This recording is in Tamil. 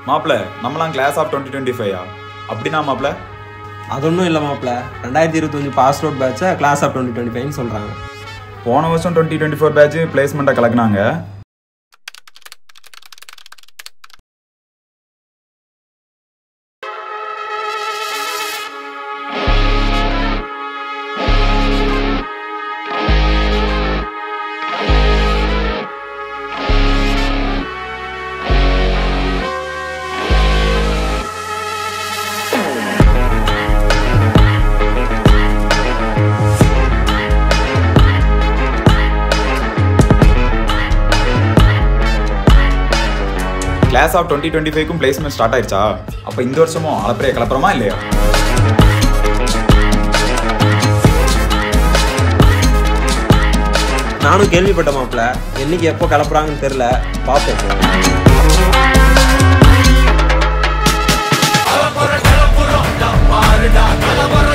மாப்பிள்ள நம்மளாம் கிளாஸ் ஆஃப் 2025 அப்படின்னா மாப்பிள்ள அது ஒன்றும் இல்லை மாப்பிள்ள 2025 பாஸ் அவுட் பேட்சை கிளாஸ் ஆஃப் 2025 சொல்கிறாங்க. போன வருஷம் 2024 பேட்ச் பிளேஸ்மெண்ட்டை கலக்குனாங்க. கிளாஸ் ஆஃப் 2025க்கும் பிளேஸ்மெண்ட் ஸ்டார்ட் ஆயிடுச்சா? அப்போ இந்த வருஷமும் அளப்பறைய கலப்புறமா இல்லையா? நானும் கேள்விப்பட்ட மாப்பிள்ள, என்னைக்கு எப்போ கலப்புறாங்கன்னு தெரியல, பார்ப்போம். கலப்புறம்